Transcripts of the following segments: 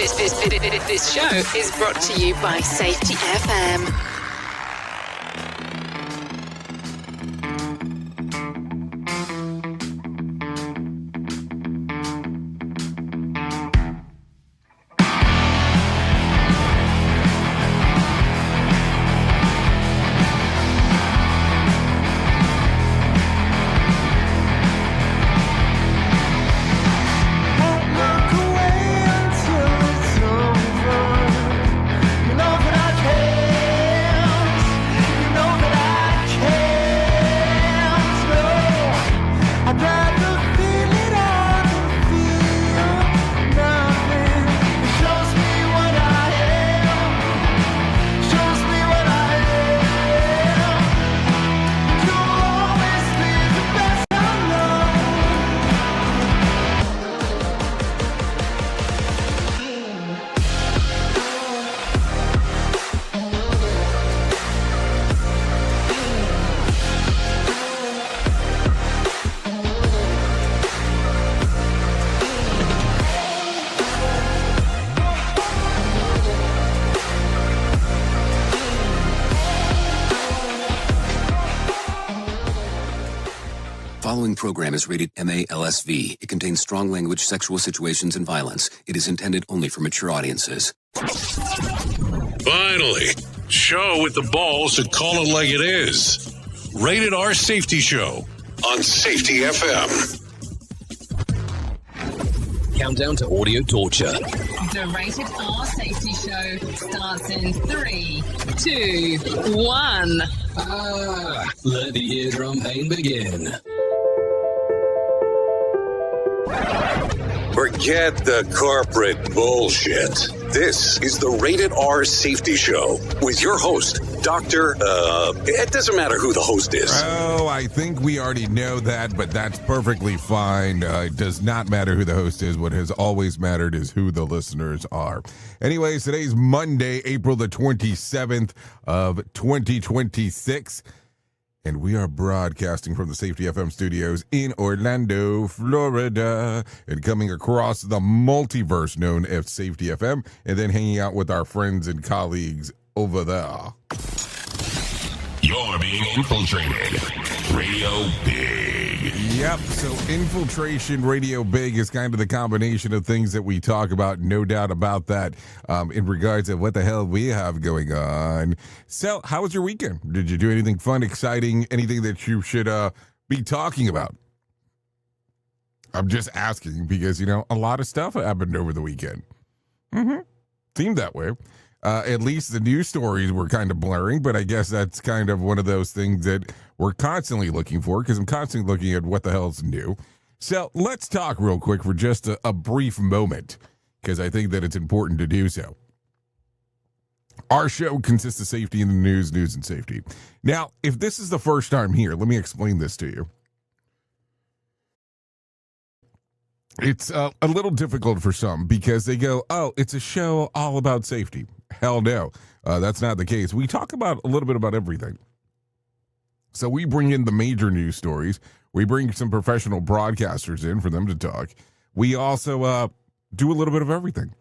This show is brought to you by Safety FM. Following program is rated MALSV. It contains strong language, sexual situations, and violence. It is intended only for mature audiences. Finally, show with the balls to call it like it is. Rated R Safety Show on Safety FM. Countdown to audio torture. The Rated R Safety Show starts in 3, 2, 1. Let the eardrum pain begin. Forget the corporate bullshit. This is the Rated R Safety Show with your host, Dr. It doesn't matter who the host is. Oh, I think we already know that, but that's perfectly fine. It does not matter who the host is. What has always mattered is who the listeners are. Anyways, today's Monday, April the 27th of 2026. And we are broadcasting from the Safety FM studios in Orlando, Florida, and coming across the multiverse known as Safety FM, and then hanging out with our friends and colleagues over there. You're being infiltrated. Radio Big. Yep, so infiltration radio big is kind of the combination of things that we talk about, no doubt about that, in regards to what the hell we have going on. So, how was your weekend? Did you do anything fun, exciting, anything that you should be talking about? I'm just asking because, a lot of stuff happened over the weekend. Seemed that way. At least the news stories were kind of blurring, but I guess that's kind of one of those things that we're constantly looking for because I'm constantly looking at what the hell's new. So let's talk real quick for just a brief moment because I think that it's important to do so. Our show consists of safety in the news and safety. Now, if this is the first time here, let me explain this to you. It's a little difficult for some because they go, oh, it's a show all about safety. Hell no, that's not the case. We talk about a little bit about everything. So we bring in the major news stories. We bring some professional broadcasters in for them to talk. We also do a little bit of everything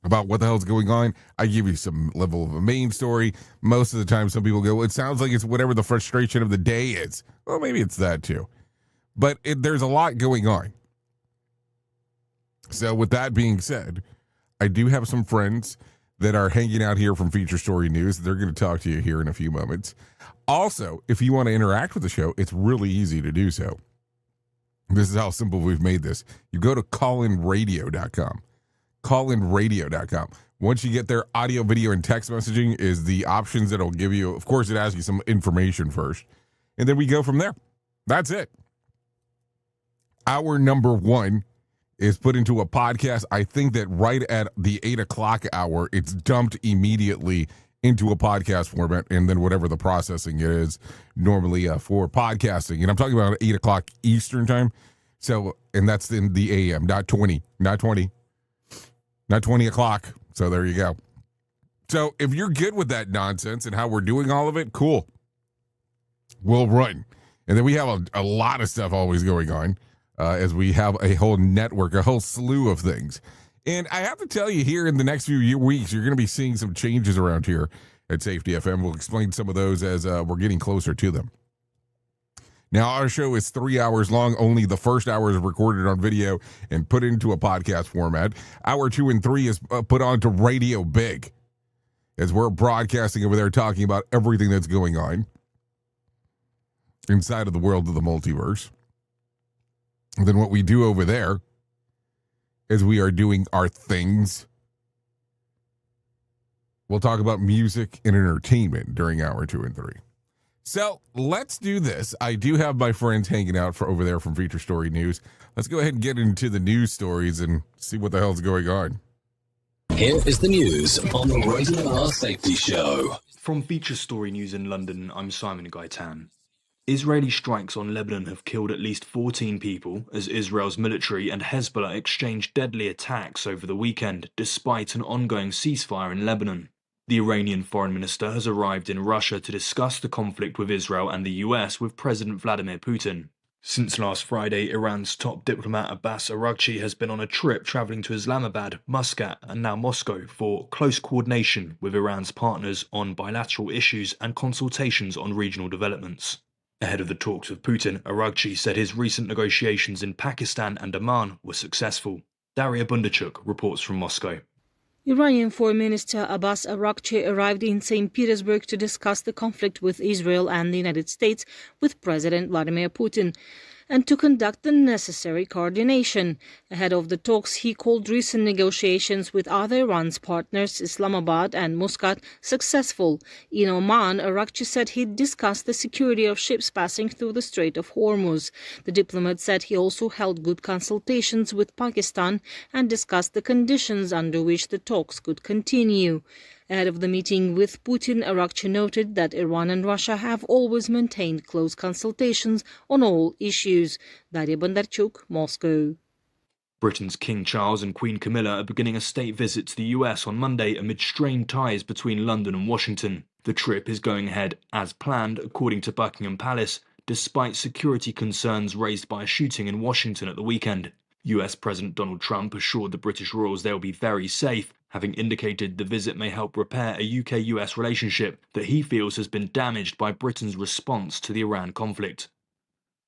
about what the hell's going on. I give you some level of a main story. Most of the time, some people go, it sounds like it's whatever the frustration of the day is. Well, maybe it's that too. But there's a lot going on. So with that being said, I do have some friends that are hanging out here from Feature Story News. They're going to talk to you here in a few moments. Also, if you want to interact with the show, it's really easy to do so. This is how simple we've made this. You go to callinradio.com. Callinradio.com. Once you get there, audio, video, and text messaging is the options that it'll give you. Of course, it asks you some information first. And then we go from there. That's it. Hour number 1 is put into a podcast. I think that right at the 8 o'clock hour, it's dumped immediately into a podcast format, and then whatever the processing is normally for podcasting. And I'm talking about 8 o'clock Eastern time. So, and that's in the AM, not 20 o'clock. So there you go. So if you're good with that nonsense and how we're doing all of it, cool. We'll run. And then we have a lot of stuff always going on. As we have a whole network, a whole slew of things. And I have to tell you, here in the next few weeks, you're going to be seeing some changes around here at Safety FM. We'll explain some of those as we're getting closer to them. Now, our show is 3 hours long. Only the first hour is recorded on video and put into a podcast format. Hour 2 and 3 is put onto Radio Big, as we're broadcasting over there talking about everything that's going on inside of the world of the multiverse. And then what we do over there is we are doing our things. We'll talk about music and entertainment during hour 2 and 3. So let's do this. I do have my friends hanging out over there from Feature Story News. Let's go ahead and get into the news stories and see what the hell's going on. Here is the news on the Rated R Safety Show. From Feature Story News in London, I'm Simon Gaitan. Israeli strikes on Lebanon have killed at least 14 people as Israel's military and Hezbollah exchanged deadly attacks over the weekend, despite an ongoing ceasefire in Lebanon. The Iranian foreign minister has arrived in Russia to discuss the conflict with Israel and the US with President Vladimir Putin. Since last Friday, Iran's top diplomat Abbas Araghchi has been on a trip travelling to Islamabad, Muscat and now Moscow for close coordination with Iran's partners on bilateral issues and consultations on regional developments. Ahead of the talks with Putin, Araghchi said his recent negotiations in Pakistan and Oman were successful. Daria Bundarchuk reports from Moscow. Iranian Foreign Minister Abbas Araghchi arrived in St. Petersburg to discuss the conflict with Israel and the United States with President Vladimir Putin, and to conduct the necessary coordination. Ahead of the talks, he called recent negotiations with other Iran's partners, Islamabad and Muscat, successful. In Oman, Araghchi said he'd discussed the security of ships passing through the Strait of Hormuz. The diplomat said he also held good consultations with Pakistan and discussed the conditions under which the talks could continue. Ahead of the meeting with Putin, Araghchi noted that Iran and Russia have always maintained close consultations on all issues. Daria Bondarchuk, Moscow. Britain's King Charles and Queen Camilla are beginning a state visit to the US on Monday amid strained ties between London and Washington. The trip is going ahead as planned, according to Buckingham Palace, despite security concerns raised by a shooting in Washington at the weekend. US President Donald Trump assured the British royals they'll be very safe, having indicated the visit may help repair a UK-US relationship that he feels has been damaged by Britain's response to the Iran conflict.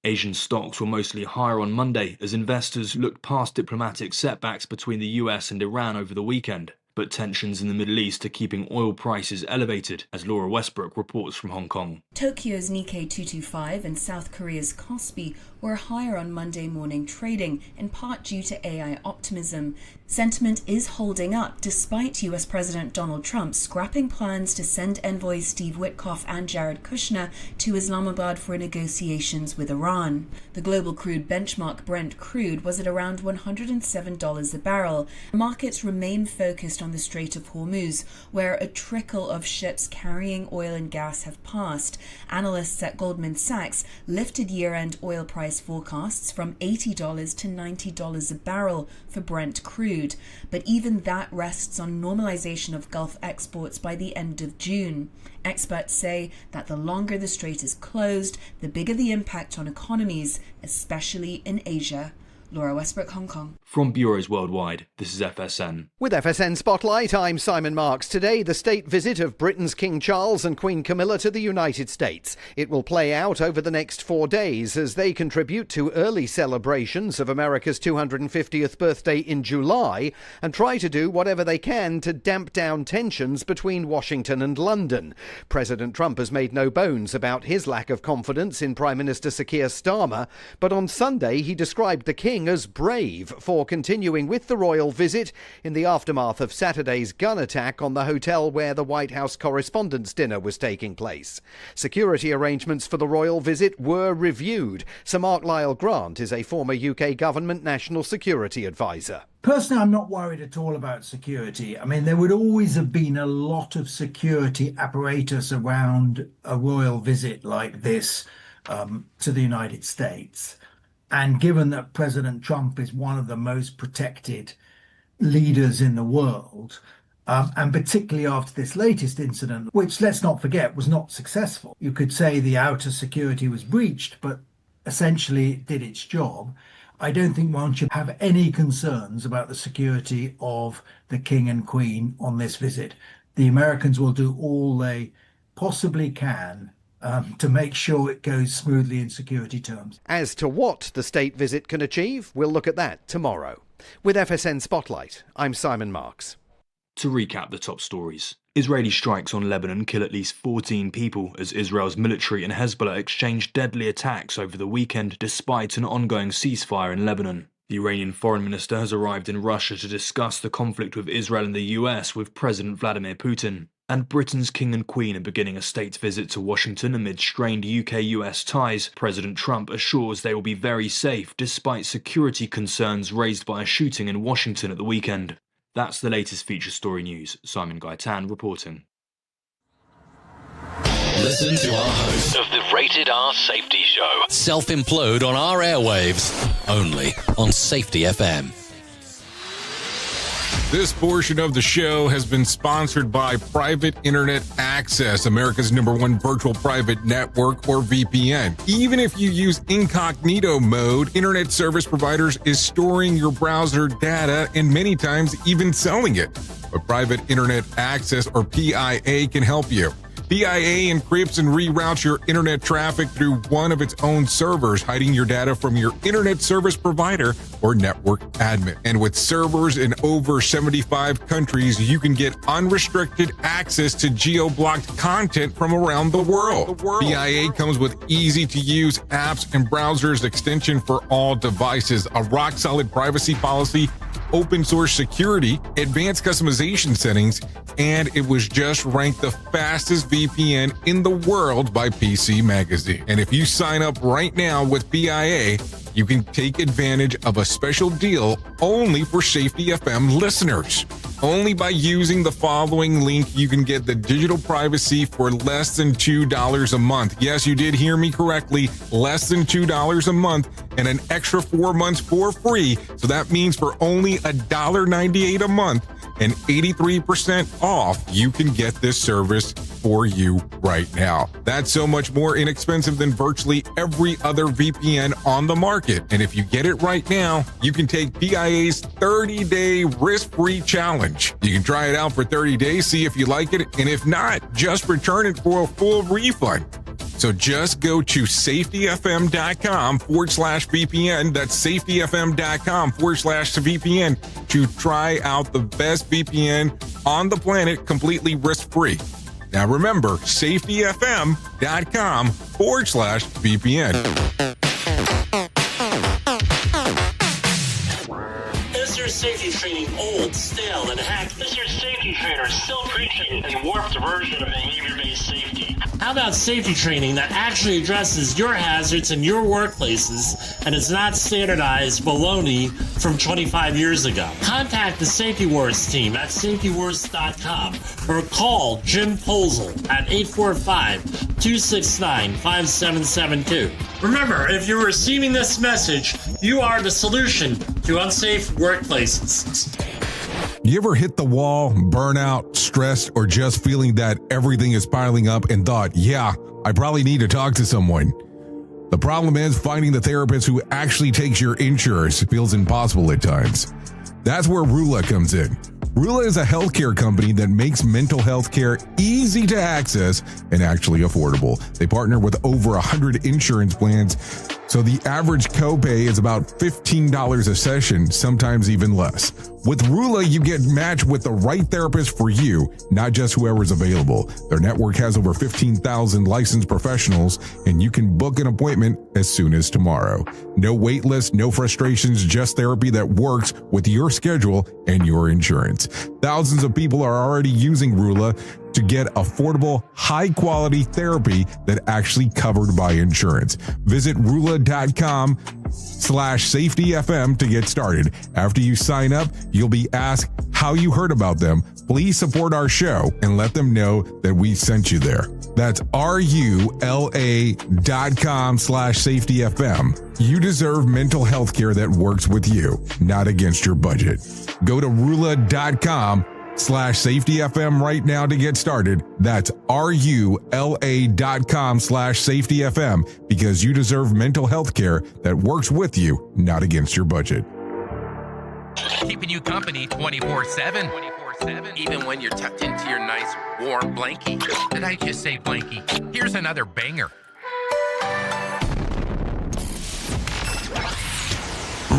Asian stocks were mostly higher on Monday as investors looked past diplomatic setbacks between the US and Iran over the weekend. But tensions in the Middle East are keeping oil prices elevated, as Laura Westbrook reports from Hong Kong. Tokyo's Nikkei 225 and South Korea's Kospi were higher on Monday morning trading, in part due to AI optimism. Sentiment is holding up despite US President Donald Trump scrapping plans to send envoys Steve Witkoff and Jared Kushner to Islamabad for negotiations with Iran. The global crude benchmark Brent crude was at around $107 a barrel. Markets remain focused on the Strait of Hormuz, where a trickle of ships carrying oil and gas have passed. Analysts at Goldman Sachs lifted year-end oil price forecasts from $80 to $90 a barrel for Brent crude, but even that rests on normalization of Gulf exports by the end of June. Experts say that the longer the strait is closed, the bigger the impact on economies, especially in Asia. Laura Westbrook, Hong Kong. From bureaus worldwide, this is FSN. With FSN Spotlight, I'm Simon Marks. Today, the state visit of Britain's King Charles and Queen Camilla to the United States. It will play out over the next 4 days as they contribute to early celebrations of America's 250th birthday in July and try to do whatever they can to damp down tensions between Washington and London. President Trump has made no bones about his lack of confidence in Prime Minister Sir Keir Starmer, but on Sunday he described the King as brave for continuing with the royal visit in the aftermath of Saturday's gun attack on the hotel where the White House Correspondents Dinner was taking place. Security arrangements for the royal visit were reviewed. Sir Mark Lyle-Grant is a former UK government national security advisor. Personally, I'm not worried at all about security. I mean, there would always have been a lot of security apparatus around a royal visit like this to the United States. And given that President Trump is one of the most protected leaders in the world, and particularly after this latest incident, which, let's not forget, was not successful. You could say the outer security was breached, but essentially it did its job. I don't think one should have any concerns about the security of the King and Queen on this visit. The Americans will do all they possibly can to make sure it goes smoothly in security terms. As to what the state visit can achieve, we'll look at that tomorrow. With FSN Spotlight, I'm Simon Marks. To recap the top stories. Israeli strikes on Lebanon kill at least 14 people as Israel's military and Hezbollah exchanged deadly attacks over the weekend despite an ongoing ceasefire in Lebanon. The Iranian foreign minister has arrived in Russia to discuss the conflict with Israel and the US with President Vladimir Putin. And Britain's King and Queen are beginning a state visit to Washington amid strained UK-US ties. President Trump assures they will be very safe despite security concerns raised by a shooting in Washington at the weekend. That's the latest feature story news. Simon Gaitan reporting. Listen to our host Of the Rated R Safety Show. self-implode on our airwaves, only on Safety FM. This portion of the show has been sponsored by Private Internet Access, America's #1 virtual private network, or VPN. Even if you use incognito mode, internet service providers is storing your browser data and many times even selling it. But Private Internet Access, or PIA, can help you. PIA encrypts and reroutes your internet traffic through one of its own servers, hiding your data from your internet service provider or network admin. And with servers in over 75 countries, you can get unrestricted access to geo-blocked content from around the world. PIA comes with easy-to-use apps and browsers extension for all devices, a rock-solid privacy policy, open source security, advanced customization settings, and it was just ranked the fastest VPN in the world by PC Magazine. And if you sign up right now with PIA, you can take advantage of a special deal only for Safety FM listeners. Only by using the following link, you can get the digital privacy for less than $2 a month. Yes, you did hear me correctly, less than $2 a month, and an extra 4 months for free. So that means for only $1.98 a month and 83% off, you can get this service for you right now. That's so much more inexpensive than virtually every other VPN on the market. And if you get it right now, you can take PIA's 30-day risk-free challenge. You can try it out for 30 days, see if you like it, and if not, just return it for a full refund. So just go to safetyfm.com/VPN. That's safetyfm.com/VPN to try out the best VPN on the planet completely risk-free. Now remember, safetyfm.com/VPN. Is your safety training old, stale, and hacked? Is your safety trainer still preaching a warped version of behavior-based safety? How about safety training that actually addresses your hazards in your workplaces and is not standardized baloney from 25 years ago? Contact the Safety Wars team at safetywars.com or call Jim Posel at 845-269-5772. Remember, if you're receiving this message, you are the solution to unsafe workplaces. You ever hit the wall, burnout, stressed, or just feeling that everything is piling up and thought, yeah, I probably need to talk to someone? The problem is finding the therapist who actually takes your insurance feels impossible at times. That's where Rula comes in. Rula is a healthcare company that makes mental health care easy to access and actually affordable. They partner with over 100 insurance plans, so the average copay is about $15 a session, sometimes even less. With Rula, you get matched with the right therapist for you, not just whoever's available. Their network has over 15,000 licensed professionals, and you can book an appointment as soon as tomorrow. No wait list, no frustrations, just therapy that works with your schedule and your insurance. Thousands of people are already using Rula to get affordable, high-quality therapy that actually covered by insurance. Visit Rula.com/safetyfm to get started. After you sign up, you'll be asked how you heard about them. Please support our show and let them know that we sent you there. That's RULA.com/safetyfm. You deserve mental health care that works with you, not against your budget. Go to Rula.com RULA.com/safetyfm right now to get started. That's RULA.com/safetyfm, because you deserve mental health care that works with you, not against your budget. Keeping you company 24/7. Even when you're tucked into your nice warm blankie. Did I just say blankie? Here's another banger.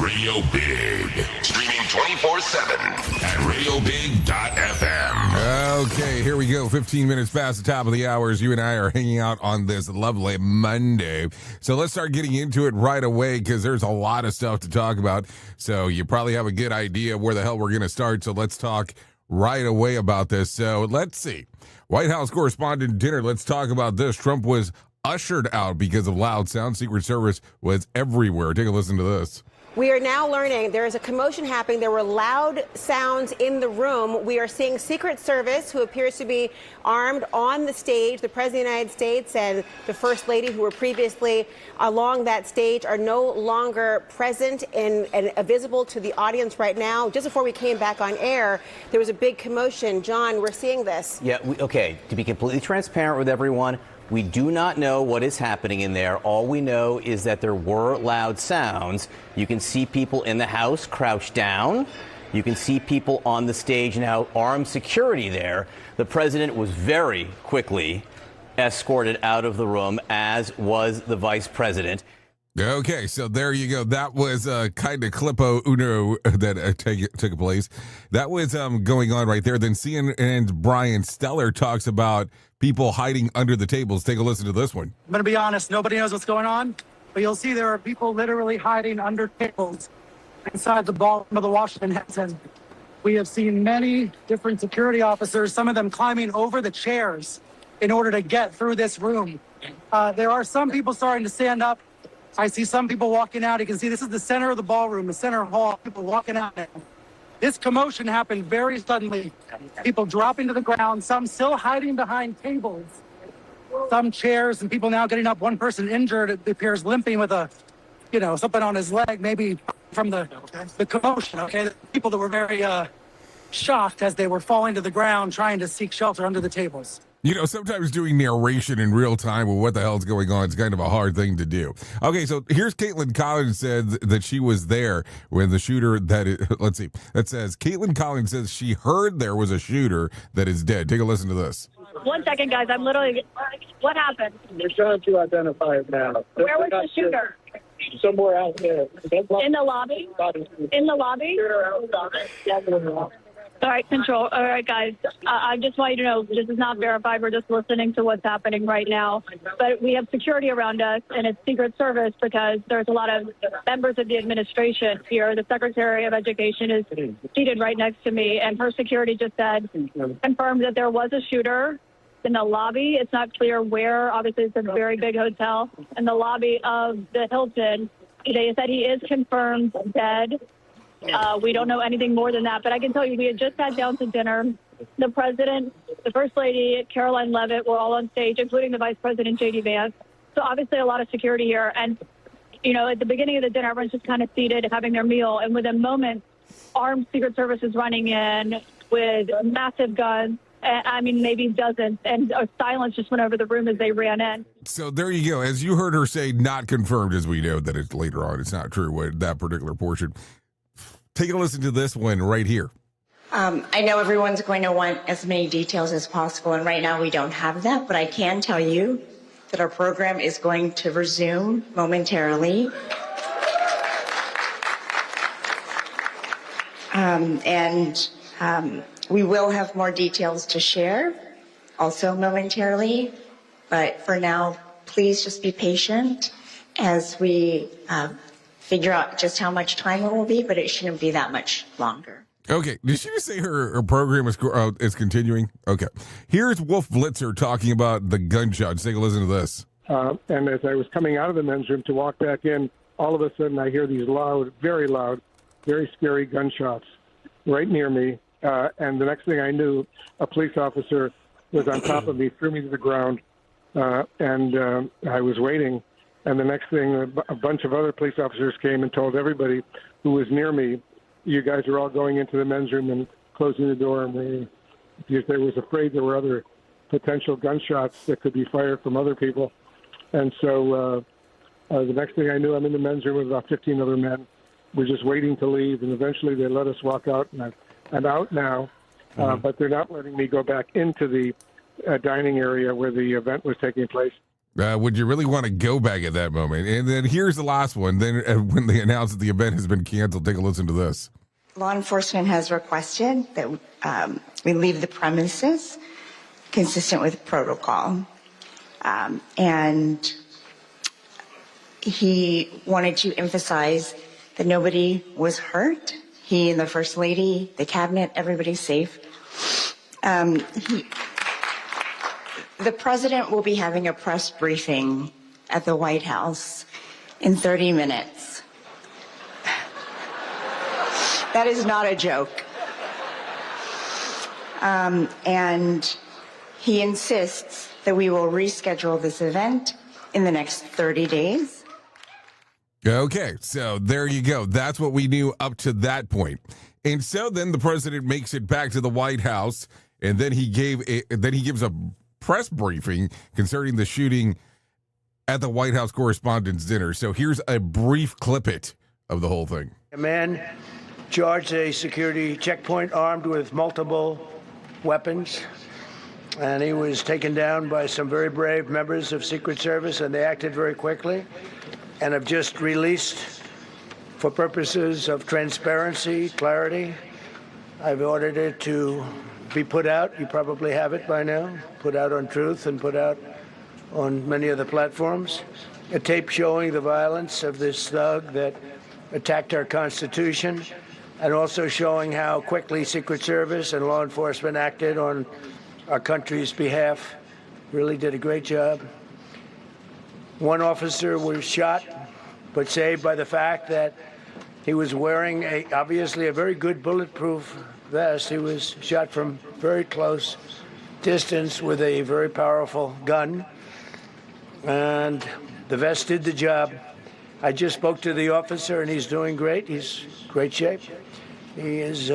Radio Big. Streaming 24/7 at radiobig.fm. Okay, here we go. 15 minutes past the top of the hour as you and I are hanging out on this lovely Monday. So let's start getting into it right away, because there's a lot of stuff to talk about. So you probably have a good idea where the hell we're going to start. So let's talk right away about this. So let's see. White House Correspondent Dinner. Let's talk about this. Trump was ushered out because of loud sound. Secret Service was everywhere. Take a listen to this. We are now learning there is a commotion happening. There were loud sounds in the room. We are seeing Secret Service, who appears to be armed, on the stage. The President of the United States and the First Lady, who were previously along that stage, are no longer present and visible to the audience right now. Just before we came back on air, there was a big commotion. John, we're seeing this. Yeah, okay. To be completely transparent with everyone, we do not know what is happening in there. All we know is that there were loud sounds. You can see people in the house crouched down. You can see people on the stage now, armed security there. The president was very quickly escorted out of the room, as was the vice president. Okay, so there you go. That was kind of clipo uno that took place. That was going on right there. Then CNN's Brian Steller talks about people hiding under the tables. Take a listen to this one. I'm going to be honest, nobody knows what's going on, but you'll see there are people literally hiding under tables inside the ballroom of the Washington Hilton. We have seen many different security officers, some of them climbing over the chairs in order to get through this room. There are some people starting to stand up. I see some people walking out. You can see this is the center of the ballroom, the center hall, people walking out now. This commotion happened very suddenly. People dropping to the ground, some still hiding behind tables, some chairs, and people now getting up. One person injured, it appears limping with something on his leg, maybe from the commotion, okay? The people that were very shocked as they were falling to the ground, trying to seek shelter under the tables. You know, sometimes doing narration in real time with what the hell's going on is kind of a hard thing to do. Okay, so here's Caitlin Collins said that she was there when the shooter that says Caitlin Collins says she heard there was a shooter that is dead. Take a listen to this. 1 second, guys. I'm literally. What happened? They're trying to identify it now. Where was the shooter? Somewhere out there. In the lobby? In the lobby? All right, Control. All right, guys. I just want you to know this is not verified. We're just listening to what's happening right now. But we have security around us, and it's Secret Service because there's a lot of members of the administration here. The Secretary of Education is seated right next to me, and her security just confirmed that there was a shooter in the lobby. It's not clear where. Obviously, it's a very big hotel. In the lobby of the Hilton, they said he is confirmed dead. We don't know anything more than that, but I can tell you we had just sat down to dinner. The president, the first lady, Caroline Leavitt, were all on stage, including the vice president, J.D. Vance. So obviously a lot of security here. And, at the beginning of the dinner, everyone's just kind of seated, having their meal. And within moments, armed Secret Service is running in with massive guns. Maybe dozens, and silence just went over the room as they ran in. So there you go. As you heard her say, not confirmed, as we know that it's later on. It's not true, what that particular portion. Take a listen to this one right here. I know everyone's going to want as many details as possible, and right now we don't have that, but I can tell you that our program is going to resume momentarily. We will have more details to share also momentarily, but for now, please just be patient as we figure out just how much time it will be, but it shouldn't be that much longer. Okay, did she just say her program is continuing? Okay. Here's Wolf Blitzer talking about the gunshots. Take a listen to this. And as I was coming out of the men's room to walk back in, all of a sudden I hear these loud, very scary gunshots right near me. And the next thing I knew, a police officer was on top of me, threw me to the ground, and I was waiting. And the next thing, a bunch of other police officers came and told everybody who was near me, you guys are all going into the men's room and closing the door and waiting, because they was afraid there were other potential gunshots that could be fired from other people. And so the next thing I knew, I'm in the men's room with about 15 other men. We're just waiting to leave, and eventually they let us walk out, and I'm out now, but they're not letting me go back into the dining area where the event was taking place. Would you really want to go back at that moment? And then here's the last one. Then when they announce that the event has been canceled, take a listen to this. Law enforcement has requested that we leave the premises consistent with protocol. And he wanted to emphasize that nobody was hurt. He and the First Lady, the cabinet, everybody's safe. The president will be having a press briefing at the White House in 30 minutes. That is not a joke. And he insists that we will reschedule this event in the next 30 days. Okay, so there you go. That's what we knew up to that point. And so then the president makes it back to the White House, and then he gives a press briefing concerning the shooting at the White House Correspondents Dinner. So here's a brief clip of the whole thing. A man charged a security checkpoint armed with multiple weapons, and he was taken down by some very brave members of Secret Service, and they acted very quickly and have just released, for purposes of transparency, clarity, I've ordered it to be put out. You probably have it by now. Put out on Truth and put out on many other platforms. A tape showing the violence of this thug that attacked our Constitution, and also showing how quickly Secret Service and law enforcement acted on our country's behalf. Really did a great job. One officer was shot, but saved by the fact that he was wearing obviously a very good bulletproof vest. He was shot from very close distance with a very powerful gun, and the vest did the job. I just spoke to the officer, and he's doing great. He's in great shape. He is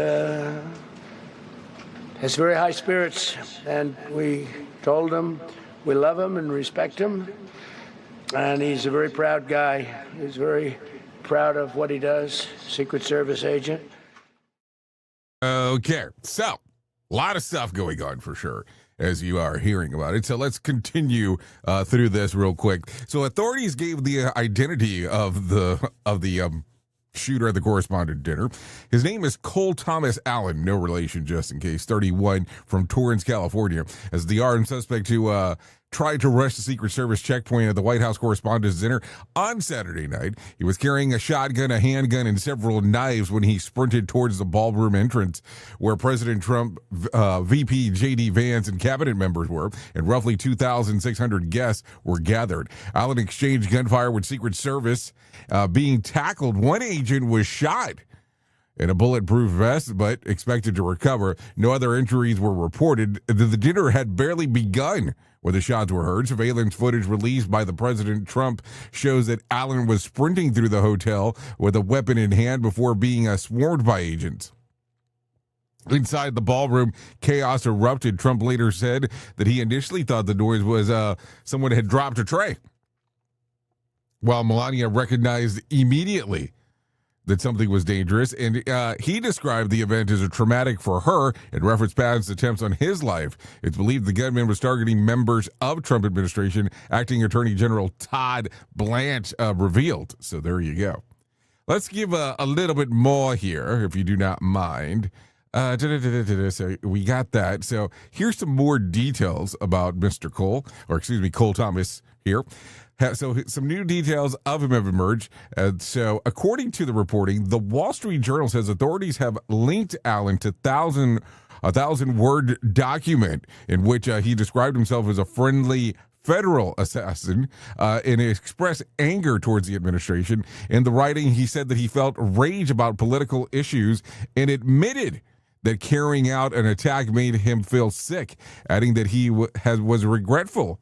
has very high spirits, and we told him we love him and respect him, and he's a very proud guy. He's very proud of what he does, Secret Service agent. Okay, so a lot of stuff going on for sure, as you are hearing about it. So let's continue through this real quick. So authorities gave the identity of the shooter at the correspondent dinner. His name is Cole Thomas Allen, no relation, just in case, 31, from Torrance, California, as the armed suspect who tried to rush the Secret Service checkpoint at the White House Correspondents' Dinner on Saturday night. He was carrying a shotgun, a handgun, and several knives when he sprinted towards the ballroom entrance where President Trump, VP J.D. Vance, and cabinet members were, and roughly 2,600 guests were gathered. Allen exchanged gunfire with Secret Service. Being tackled, one agent was shot in a bulletproof vest, but expected to recover. No other injuries were reported. The dinner had barely begun when the shots were heard. Surveillance footage released by the President Trump shows that Allen was sprinting through the hotel with a weapon in hand before being swarmed by agents. Inside the ballroom, chaos erupted. Trump later said that he initially thought the noise was someone had dropped a tray, while Melania recognized immediately that something was dangerous, and he described the event as a traumatic for her and referenced past attempts on his life. It's believed the gunman was targeting members of Trump administration, Acting Attorney General Todd Blanche revealed. So there you go. Let's give a little bit more here, if you do not mind. So we got that. So here's some more details about Mr. Cole, or excuse me, Cole Thomas here. So some new details of him have emerged. So according to the reporting, the Wall Street Journal says authorities have linked Allen to a 1,000-word document in which he described himself as a friendly federal assassin and expressed anger towards the administration. In the writing, he said that he felt rage about political issues and admitted that carrying out an attack made him feel sick, adding that he was regretful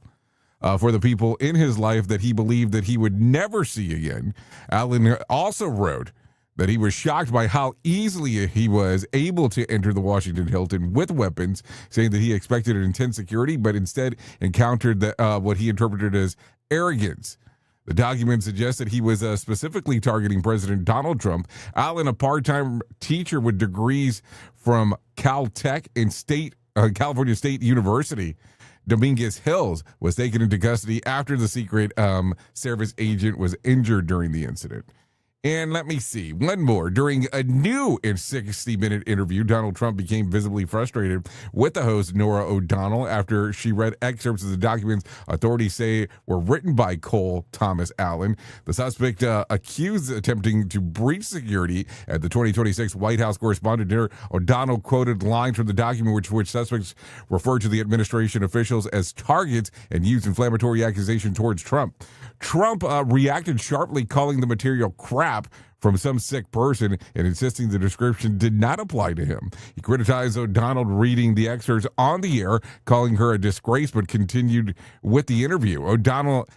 for the people in his life that he believed that he would never see again. Allen also wrote that he was shocked by how easily he was able to enter the Washington Hilton with weapons, saying that he expected an intense security, but instead encountered what he interpreted as arrogance. The document suggests that he was specifically targeting President Donald Trump. Allen, a part-time teacher with degrees from Caltech and California State University, Dominguez Hills, was taken into custody after the Secret Service agent was injured during the incident. And let me see, one more. During a new 60-minute interview, Donald Trump became visibly frustrated with the host, Norah O'Donnell, after she read excerpts of the documents authorities say were written by Cole Thomas Allen. The suspect accused attempting to breach security at the 2026 White House Correspondents Dinner. O'Donnell quoted lines from the document which suspects referred to the administration officials as targets and used inflammatory accusation towards Trump. Trump reacted sharply, calling the material crap from some sick person and insisting the description did not apply to him. He criticized O'Donnell reading the excerpts on the air, calling her a disgrace, but continued with the interview. O'Donnell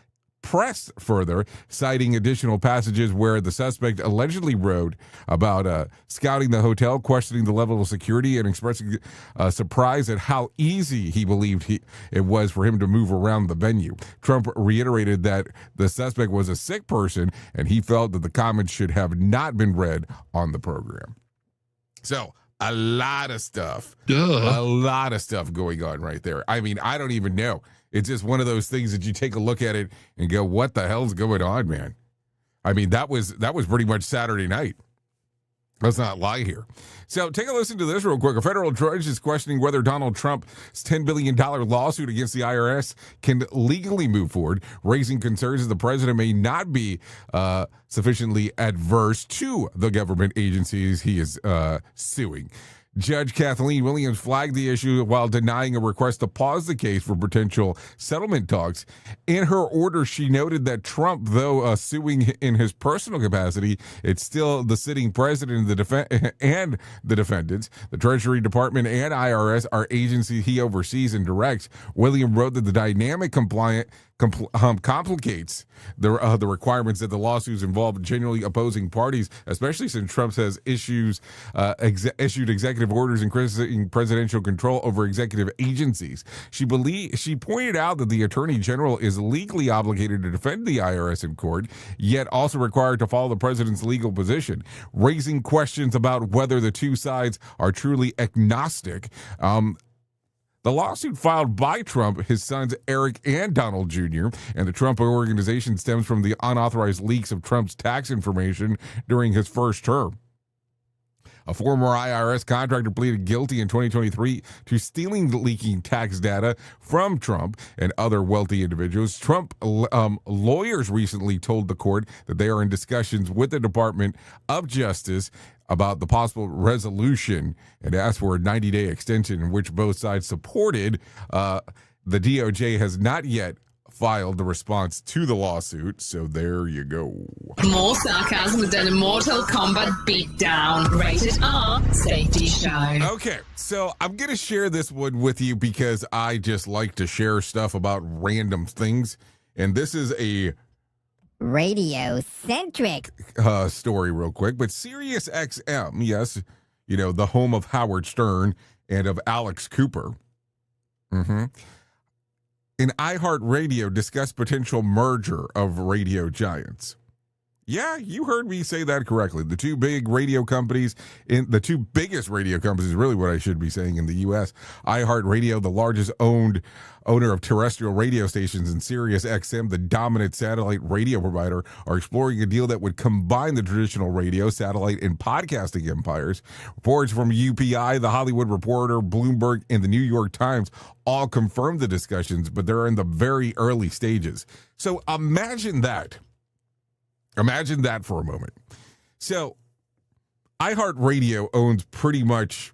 pressed further, citing additional passages where the suspect allegedly wrote about scouting the hotel, questioning the level of security, and expressing surprise at how easy he believed it was for him to move around the venue. Trump reiterated that the suspect was a sick person, and he felt that the comments should have not been read on the program. So, a lot of stuff. A lot of stuff going on right there. I mean, I don't even know. It's just one of those things that you take a look at it and go, what the hell's going on, man? I mean, that was pretty much Saturday night. Let's not lie here. So take a listen to this real quick. A federal judge is questioning whether Donald Trump's $10 billion lawsuit against the IRS can legally move forward, raising concerns that the president may not be sufficiently adverse to the government agencies he is suing. Judge Kathleen Williams flagged the issue while denying a request to pause the case for potential settlement talks. In her order, she noted that Trump, though suing in his personal capacity, it's still the sitting president and the defendants. The Treasury Department and IRS are agencies he oversees and directs. Williams wrote that the dynamic complicates the requirements that the lawsuits involve genuinely opposing parties, especially since Trump has issued executive orders increasing presidential control over executive agencies. She pointed out that the Attorney General is legally obligated to defend the IRS in court, yet also required to follow the president's legal position, raising questions about whether the two sides are truly agnostic. The lawsuit filed by Trump, his sons Eric and Donald Jr., and the Trump Organization stems from the unauthorized leaks of Trump's tax information during his first term. A former IRS contractor pleaded guilty in 2023 to stealing leaking tax data from Trump and other wealthy individuals. Trump lawyers recently told the court that they are in discussions with the Department of Justice about the possible resolution and asked for a 90-day extension in which both sides supported. The DOJ has not yet filed the response to the lawsuit, so there you go. More sarcasm than a Mortal Kombat beatdown. Rated R Safety Show. Okay, so I'm going to share this one with you because I just like to share stuff about random things, and this is a radio-centric story real quick, but SiriusXM, yes, you know, the home of Howard Stern and of Alex Cooper. In iHeart Radio discussed potential merger of radio giants. Yeah, you heard me say that correctly. The two biggest radio companies is really what I should be saying in the U.S. iHeart Radio, the largest owner of terrestrial radio stations, and SiriusXM, the dominant satellite radio provider, are exploring a deal that would combine the traditional radio, satellite, and podcasting empires. Reports from UPI, The Hollywood Reporter, Bloomberg, and the New York Times all confirmed the discussions, but they're in the very early stages. So imagine that. Imagine that for a moment. So, iHeartRadio owns pretty much,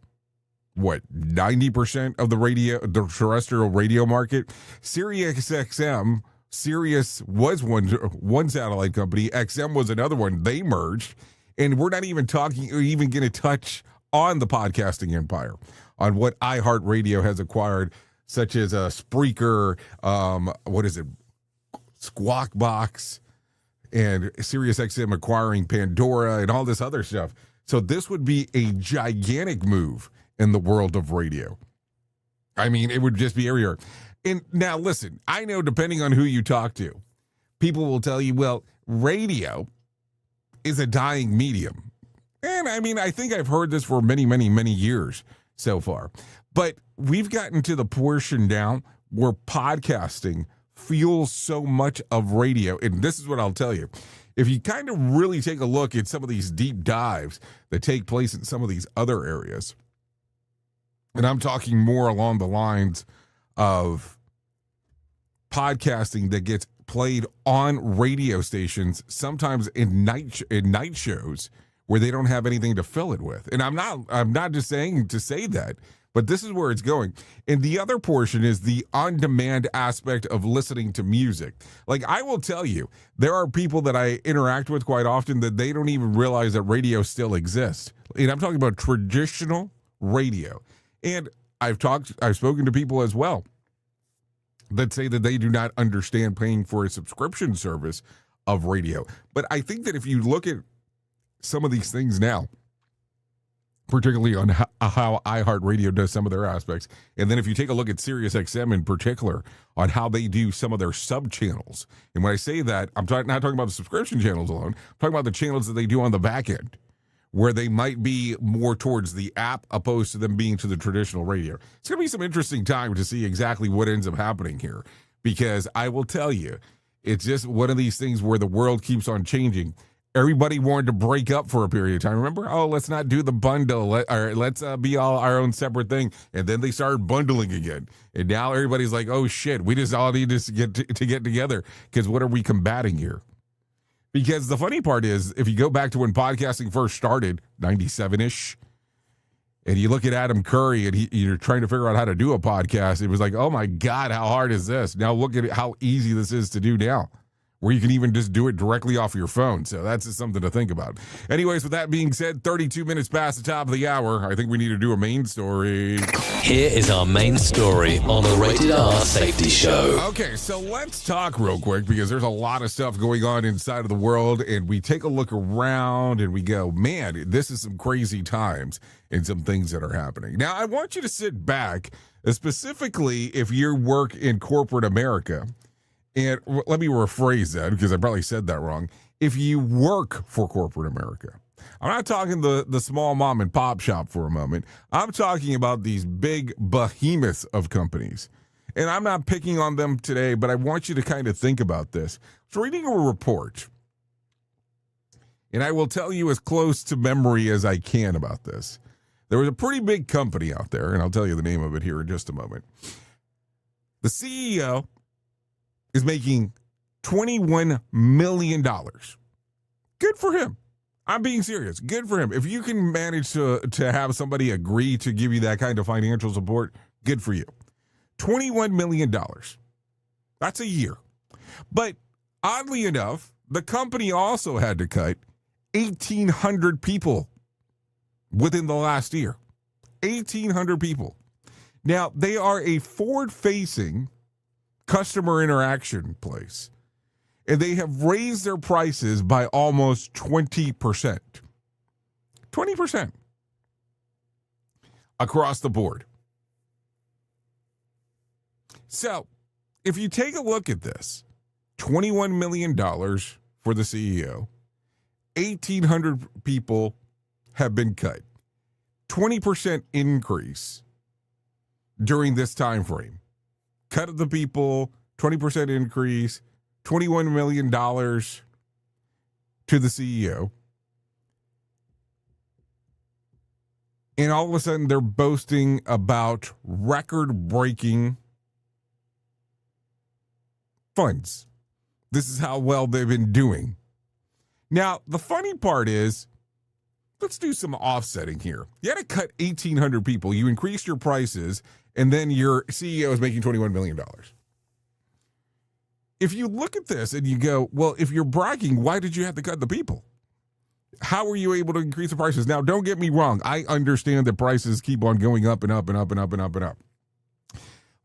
90% of the terrestrial radio market? SiriusXM, Sirius was one satellite company, XM was another one. They merged, and we're not even talking or even going to touch on the podcasting empire, on what iHeartRadio has acquired, such as a Spreaker, Squawk Box, and SiriusXM acquiring Pandora and all this other stuff. So this would be a gigantic move in the world of radio. I mean, it would just be everywhere. And now listen, I know depending on who you talk to, people will tell you, well, radio is a dying medium. And I mean, I think I've heard this for many, many, many years so far. But we've gotten to the portion now where podcasting fuels so much of radio. And this is what I'll tell you. If you kind of really take a look at some of these deep dives that take place in some of these other areas, and I'm talking more along the lines of podcasting that gets played on radio stations, sometimes in night shows where they don't have anything to fill it with. And I'm not just saying to say that, but this is where it's going. And the other portion is the on-demand aspect of listening to music. Like, I will tell you, there are people that I interact with quite often that they don't even realize that radio still exists. And I'm talking about traditional radio. And I've spoken to people as well that say that they do not understand paying for a subscription service of radio. But I think that if you look at some of these things now, particularly on how iHeart Radio does some of their aspects, and then if you take a look at SiriusXM in particular on how they do some of their sub-channels, and when I say that, I'm not talking about the subscription channels alone, I'm talking about the channels that they do on the back end, where they might be more towards the app opposed to them being to the traditional radio. It's going to be some interesting time to see exactly what ends up happening here, because I will tell you, it's just one of these things where the world keeps on changing. Everybody wanted to break up for a period of time. Remember? Oh, let's not do the bundle. Let's be all our own separate thing. And then they started bundling again. And now everybody's like, oh, shit, we just all need to get together, because what are we combating here? Because the funny part is, if you go back to when podcasting first started, 97-ish, and you look at Adam Curry and you're trying to figure out how to do a podcast, it was like, oh my God, how hard is this? Now look at how easy this is to do now, where you can even just do it directly off your phone. So that's just something to think about. Anyways, with that being said, 32 minutes past the top of the hour, I think we need to do a main story. Here is our main story on the Rated R Safety Show. Okay, so let's talk real quick, because there's a lot of stuff going on inside of the world, and we take a look around and we go, man, this is some crazy times and some things that are happening. Now, I want you to sit back, specifically if you work in corporate America. And let me rephrase that, because I probably said that wrong. If you work for corporate America, I'm not talking the small mom and pop shop for a moment. I'm talking about these big behemoths of companies. And I'm not picking on them today, but I want you to kind of think about this. I was reading a report, and I will tell you as close to memory as I can about this. There was a pretty big company out there, and I'll tell you the name of it here in just a moment. The CEO is making $21 million. Good for him. I'm being serious. Good for him. If you can manage to have somebody agree to give you that kind of financial support, good for you. $21 million. That's a year. But oddly enough, the company also had to cut 1,800 people within the last year. 1,800 people. Now, they are a forward-facing customer interaction place, and they have raised their prices by almost 20%. 20% across the board. So, if you take a look at this, $21 million for the CEO, 1,800 people have been cut, 20% increase during this time frame. Cut of the people, 20% increase, $21 million to the CEO. And all of a sudden, they're boasting about record-breaking funds. This is how well they've been doing. Now, the funny part is, let's do some offsetting here. You had to cut 1,800 people. You increased your prices, and then your CEO is making $21 million. If you look at this and you go, well, if you're bragging, why did you have to cut the people? How were you able to increase the prices? Now, don't get me wrong. I understand that prices keep on going up and up and up and up and up and up.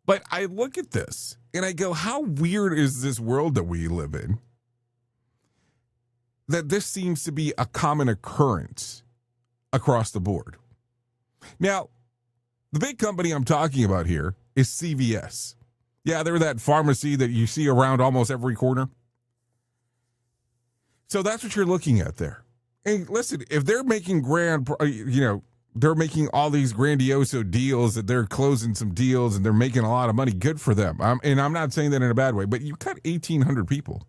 But I look at this and I go, how weird is this world that we live in? that this seems to be a common occurrence across the board. Now, the big company I'm talking about here is CVS. Yeah, they're that pharmacy that you see around almost every corner. So that's what you're looking at there. And listen, if they're making they're making all these grandioso deals, that they're closing some deals and they're making a lot of money, good for them. And I'm not saying that in a bad way, but you cut 1,800 people.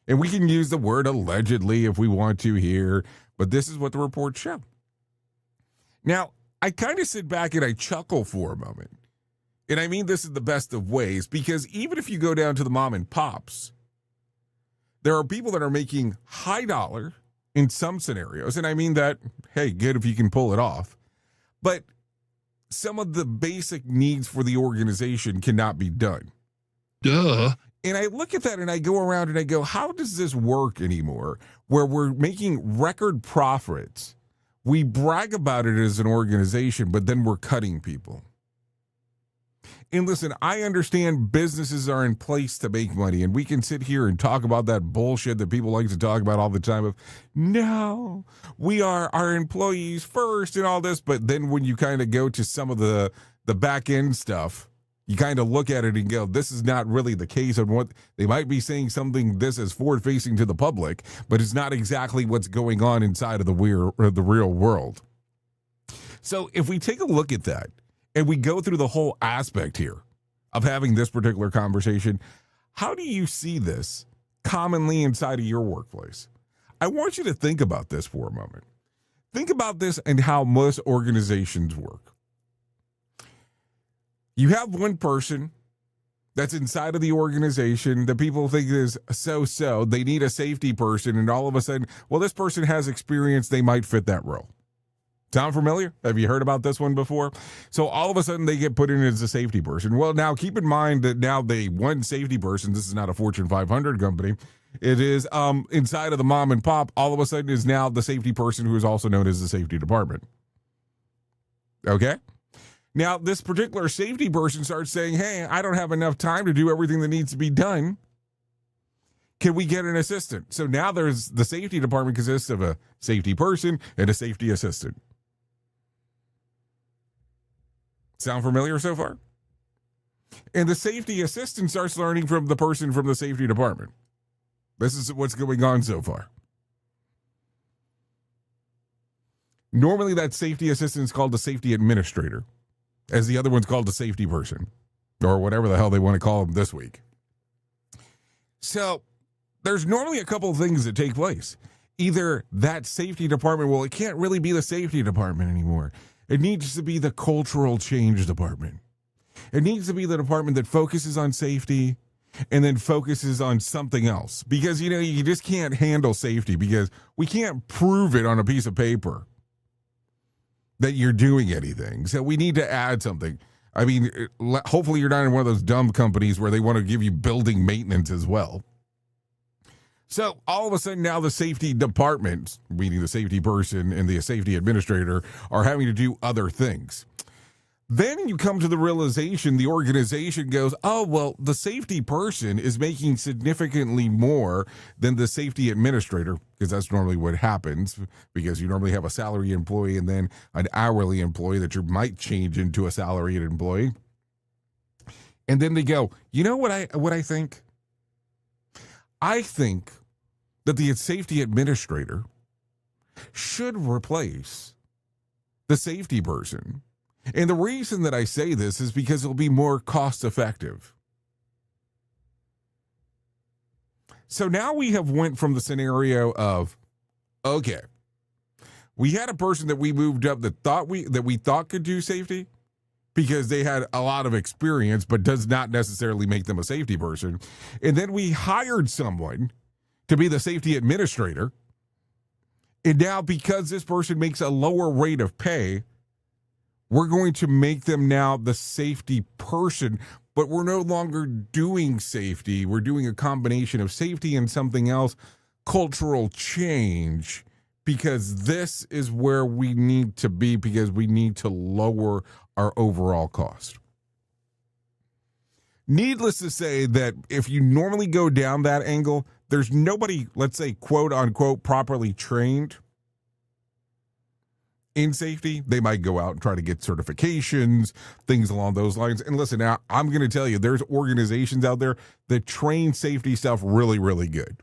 And we can use the word allegedly if we want to here, but this is what the reports show. Now, I kind of sit back and I chuckle for a moment. And I mean this in the best of ways, because even if you go down to the mom and pops, there are people that are making high dollar in some scenarios. And I mean that, hey, good if you can pull it off. But some of the basic needs for the organization cannot be done. Duh. And I look at that and I go around and I go, how does this work anymore? Where we're making record profits. We brag about it as an organization, but then we're cutting people. And listen, I understand businesses are in place to make money, and we can sit here and talk about that bullshit that people like to talk about all the time of, no, we are our employees first and all this. But then when you kind of go to some of the back end stuff, you kind of look at it and go, this is not really the case. And what they might be saying something this is forward facing to the public, but it's not exactly what's going on inside of the real world. So if we take a look at that, and we go through the whole aspect here of having this particular conversation, how do you see this commonly inside of your workplace? I want you to think about this for a moment. Think about this and how most organizations work. You have one person that's inside of the organization that people think is so-so. They need a safety person, and all of a sudden, well, this person has experience. They might fit that role. Sound familiar? Have you heard about this one before? So all of a sudden they get put in as a safety person. Well, now keep in mind that now they one safety person. This is not a Fortune 500 company. It is inside of the mom and pop. All of a sudden is now the safety person who is also known as the safety department. Okay? Now this particular safety person starts saying, hey, I don't have enough time to do everything that needs to be done. Can we get an assistant? So now there's the safety department consists of a safety person and a safety assistant. Sound familiar so far? And the safety assistant starts learning from the person from the safety department. This is what's going on so far. Normally that safety assistant is called the safety administrator, as the other one's called the safety person, or whatever the hell they want to call them this week. So there's normally a couple of things that take place. Either that safety department, well, it can't really be the safety department anymore. It needs to be the cultural change department. It needs to be the department that focuses on safety and then focuses on something else. Because, you just can't handle safety because we can't prove it on a piece of paper that you're doing anything. So we need to add something. I mean, hopefully you're not in one of those dumb companies where they want to give you building maintenance as well. So all of a sudden now the safety department, meaning the safety person and the safety administrator, are having to do other things. Then you come to the realization, the organization goes, oh, well, the safety person is making significantly more than the safety administrator, because that's normally what happens, because you normally have a salary employee and then an hourly employee that you might change into a salaried employee. And then they go, you know what I think? I think that the safety administrator should replace the safety person. And the reason that I say this is because it'll be more cost effective. So now we have went from the scenario of, okay, we had a person that we moved up that we thought could do safety because they had a lot of experience, but does not necessarily make them a safety person. And then we hired someone to be the safety administrator. And now because this person makes a lower rate of pay, we're going to make them now the safety person, but we're no longer doing safety. We're doing a combination of safety and something else, cultural change, because this is where we need to be, because we need to lower our overall cost. Needless to say that if you normally go down that angle, there's nobody, let's say, quote unquote, properly trained in safety. They might go out and try to get certifications, things along those lines. And listen, now I'm going to tell you, there's organizations out there that train safety stuff really, really good.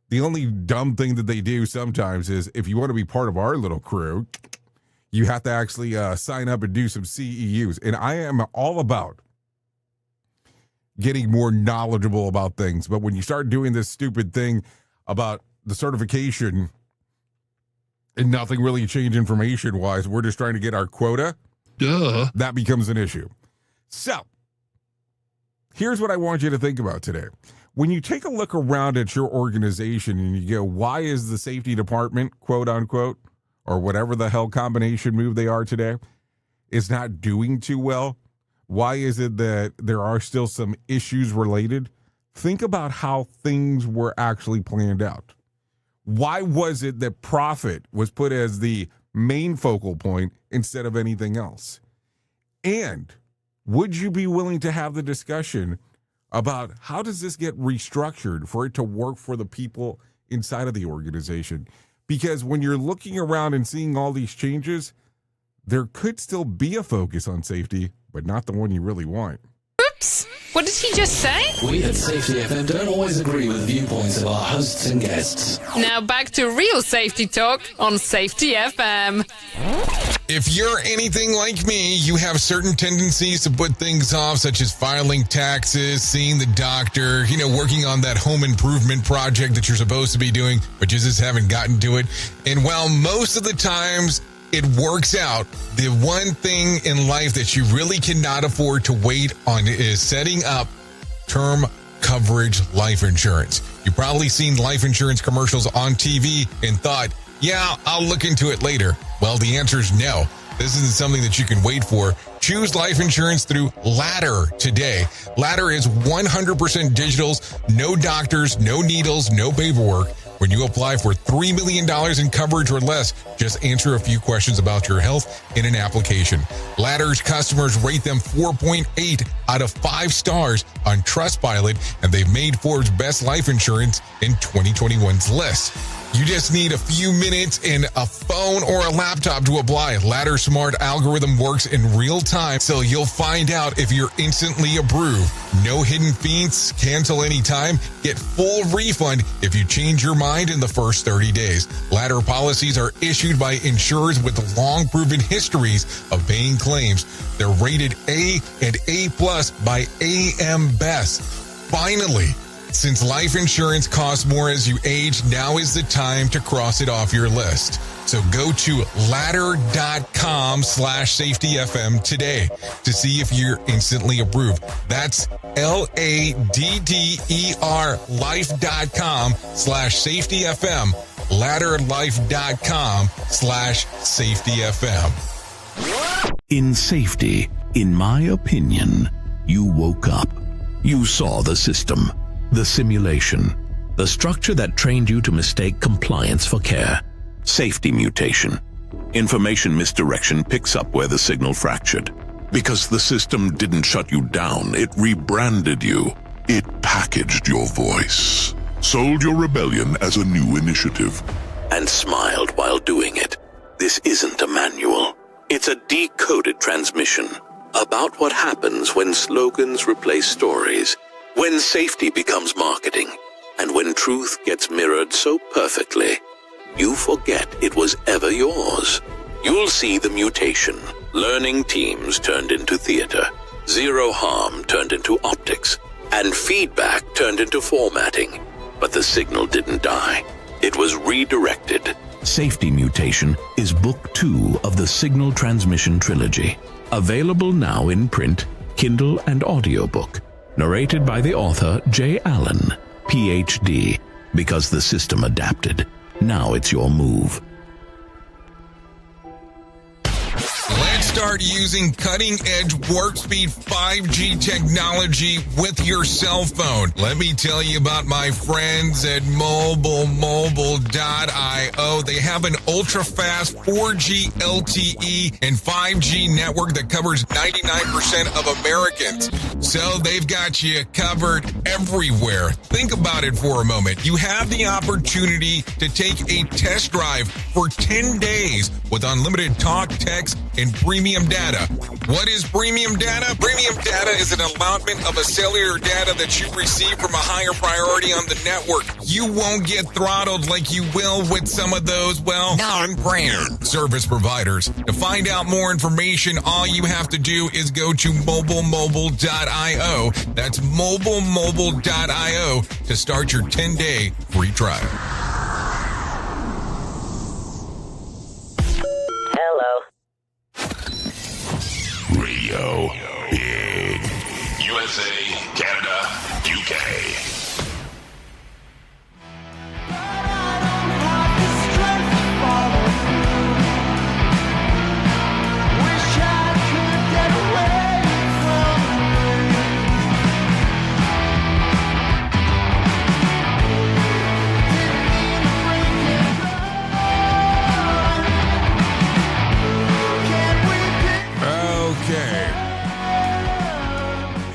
The only dumb thing that they do sometimes is if you want to be part of our little crew, you have to actually sign up and do some CEUs. And I am all about getting more knowledgeable about things. But when you start doing this stupid thing about the certification and nothing really changed information-wise, we're just trying to get our quota, that becomes an issue. So, here's what I want you to think about today. When you take a look around at your organization and you go, why is the safety department, quote unquote, or whatever the hell combination move they are today, is not doing too well? Why is it that there are still some issues related? Think about how things were actually planned out. Why was it that profit was put as the main focal point instead of anything else? And would you be willing to have the discussion about how does this get restructured for it to work for the people inside of the organization? Because when you're looking around and seeing all these changes, there could still be a focus on safety, but not the one you really want. Oops! What did he just say? We at Safety FM don't always agree with the viewpoints of our hosts and guests. Now back to real safety talk on Safety FM. If you're anything like me, you have certain tendencies to put things off, such as filing taxes, seeing the doctor, working on that home improvement project that you're supposed to be doing, but you just haven't gotten to it. And while most of the times it works out, the one thing in life that you really cannot afford to wait on is setting up term coverage life insurance. You've probably seen life insurance commercials on TV and thought, yeah, I'll look into it later. Well, the answer is no. This isn't something that you can wait for. Choose life insurance through Ladder today. Ladder is 100% digitals, no doctors, no needles, no paperwork. When you apply for $3 million in coverage or less, just answer a few questions about your health in an application. Ladder's customers rate them 4.8 out of 5 stars on Trustpilot, and they've made Forbes' Best Life Insurance in 2021's list. You just need a few minutes and a phone or a laptop to apply. Ladder's smart algorithm works in real time, so you'll find out if you're instantly approved. No hidden fees, cancel anytime, get full refund if you change your mind in the first 30 days. Ladder policies are issued by insurers with long proven histories of paying claims. They're rated A and A+ by AM Best. Finally, since life insurance costs more as you age, now is the time to cross it off your list. So go to ladder.com/safetyfm today to see if you're instantly approved. That's LADDER life.com/safetyfm. Ladderlife.com/safetyfm. In safety, in my opinion, you woke up. You saw the system. The simulation, the structure that trained you to mistake compliance for care. Safety mutation. Information misdirection picks up where the signal fractured. Because the system didn't shut you down, it rebranded you. It packaged your voice, sold your rebellion as a new initiative, and smiled while doing it. This isn't a manual. It's a decoded transmission about what happens when slogans replace stories. When safety becomes marketing, and when truth gets mirrored so perfectly, you forget it was ever yours. You'll see the mutation. Learning teams turned into theater, zero harm turned into optics, and feedback turned into formatting. But the signal didn't die. It was redirected. Safety Mutation is Book 2 of the Signal Transmission Trilogy. Available now in print, Kindle, and audiobook. Narrated by the author J. Allen, Ph.D. Because the system adapted. Now it's your move. Let's start using cutting-edge warp-speed 5G technology with your cell phone. Let me tell you about my friends at mobilemobile.io. They have an ultra-fast 4G LTE and 5G network that covers 99% of Americans. So they've got you covered everywhere. Think about it for a moment. You have the opportunity to take a test drive for 10 days with unlimited talk, text, and premium data. What is premium data? Premium data is an allotment of a cellular data that you receive from a higher priority on the network. You won't get throttled like you will with some of those, well, non-brand service providers. To find out more information, all you have to do is go to mobilemobile.io. That's mobilemobile.io to start your 10-day free trial. Hello. Radio Big. USA, Canada, UK.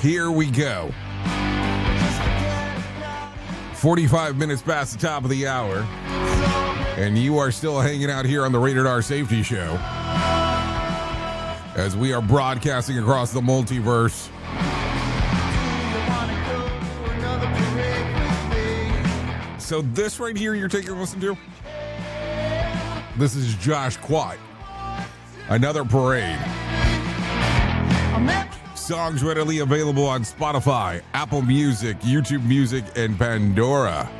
Here we go. 45 minutes past the top of the hour, and you are still hanging out here on the Rated R Safety Show as we are broadcasting across the multiverse. So this right here you're taking a listen to? This is Josh Quat. Another Parade. Songs readily available on Spotify, Apple Music, YouTube Music, and Pandora.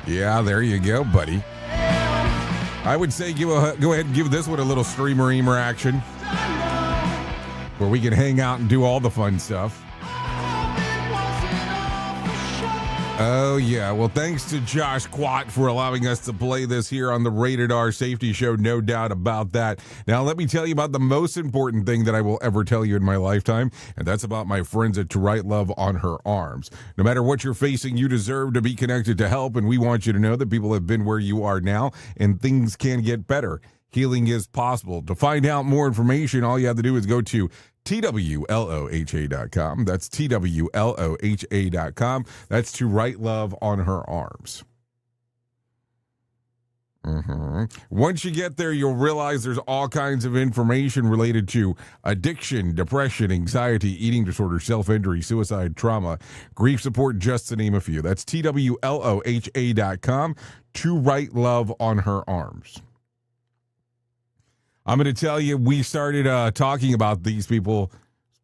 Yeah, there you go, buddy. I would say go ahead and give this one a little streamer-eamer action where we can hang out and do all the fun stuff. Oh, yeah. Well, thanks to Josh Quat for allowing us to play this here on the Rated R Safety Show. No doubt about that. Now, let me tell you about the most important thing that I will ever tell you in my lifetime, and that's about my friends at To Right Love on Her Arms. No matter what you're facing, you deserve to be connected to help, and we want you to know that people have been where you are now, and things can get better. Healing is possible. To find out more information, all you have to do is go to TWLOHA.com. That's TWLOHA.com. That's To Right Love on Her Arms. Once you get there, you'll realize there's all kinds of information related to addiction, depression, anxiety, eating disorder, self-injury, suicide, trauma, grief support, just to name a few. That's TWLOHA.com. To Right Love on Her Arms. I'm going to tell you, we started talking about these people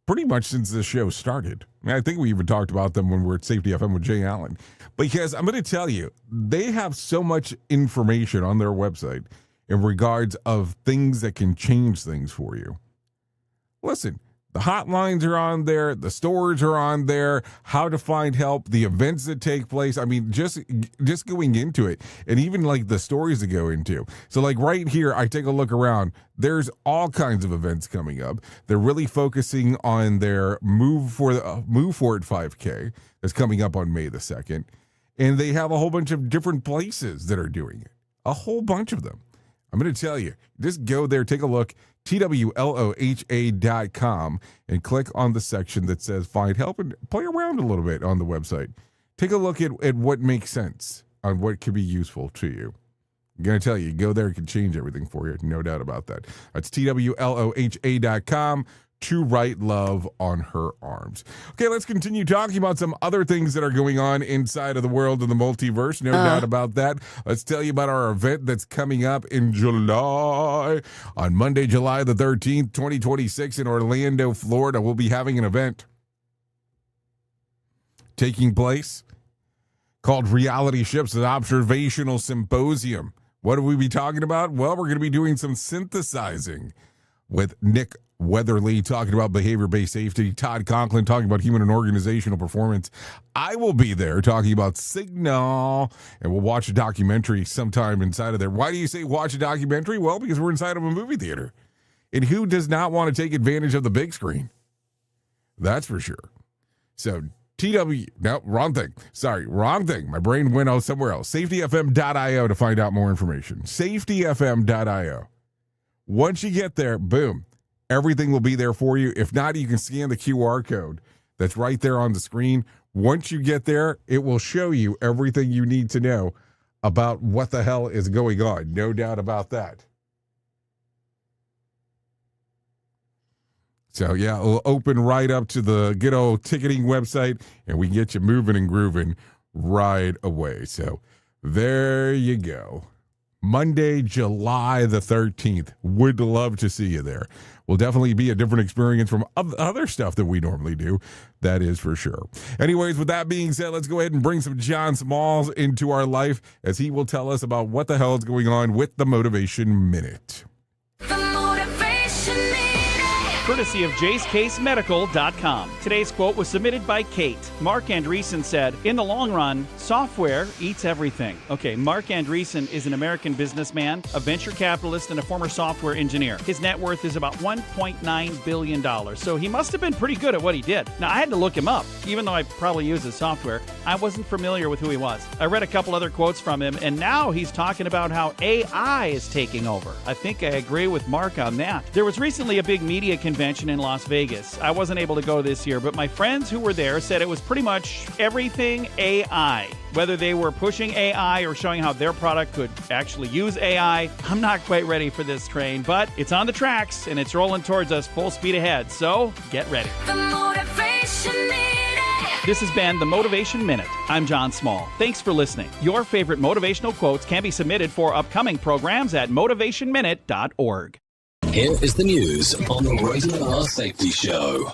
pretty much since the show started. I think we even talked about them when we were at Safety FM with Jay Allen. Because I'm going to tell you, they have so much information on their website in regards of things that can change things for you. Listen, the hotlines are on there, the stores are on there, how to find help, the events that take place. I mean, just going into it, and even like the stories to go into. So like right here, I take a look around. There's all kinds of events coming up. They're really focusing on their Move for It 5K that's coming up on May the 2nd. And they have a whole bunch of different places that are doing it. A whole bunch of them. I'm going to tell you, just go there, take a look. TWLOHA.com and click on the section that says find help and play around a little bit on the website. Take a look at what makes sense on what could be useful to you. I'm going to tell you, go there, it can change everything for you. No doubt about that. That's TWLOHA.com. To Right Love on Her Arms. Okay, let's continue talking about some other things that are going on inside of the world of the multiverse. No doubt about that. Let's tell you about our event that's coming up in July. On Monday, July the 13th, 2026 in Orlando, Florida, we'll be having an event taking place called Reality Ships, an observational symposium. What will we be talking about? Well, we're going to be doing some synthesizing with Nick Weatherly talking about behavior-based safety, Todd Conklin talking about human and organizational performance. I will be there talking about Signal, and we'll watch a documentary sometime inside of there. Why do you say watch a documentary? Well, because we're inside of a movie theater. And who does not want to take advantage of the big screen? That's for sure. So no, wrong thing. Sorry, wrong thing. My brain went out somewhere else. SafetyFM.io to find out more information. SafetyFM.io. Once you get there, boom, everything will be there for you. If not, you can scan the QR code that's right there on the screen. Once you get there, it will show you everything you need to know about what the hell is going on. No doubt about that. So, yeah, it'll open right up to the good old ticketing website, and we can get you moving and grooving right away. So, there you go. Monday, July the 13th. Would love to see you there. Will definitely be a different experience from other stuff that we normally do. That is for sure. Anyways, with that being said, let's go ahead and bring some John Smalls into our life as he will tell us about what the hell is going on with the Motivation Minute. Courtesy of JaceCaseMedical.com. Today's quote was submitted by Kate. Mark Andreessen said, "In the long run, software eats everything." Okay, Mark Andreessen is an American businessman, a venture capitalist, and a former software engineer. His net worth is about $1.9 billion, so he must have been pretty good at what he did. Now, I had to look him up. Even though I probably use his software, I wasn't familiar with who he was. I read a couple other quotes from him, and now he's talking about how AI is taking over. I think I agree with Mark on that. There was recently a big media convention in Las Vegas. I wasn't able to go this year, but my friends who were there said it was pretty much everything AI. Whether they were pushing AI or showing how their product could actually use AI, I'm not quite ready for this train, but it's on the tracks and it's rolling towards us full speed ahead, so get ready. The Motivation Minute. This has been the Motivation Minute. I'm John Small. Thanks for listening. Your favorite motivational quotes can be submitted for upcoming programs at motivationminute.org. Here is the news on the Radio R Safety Show.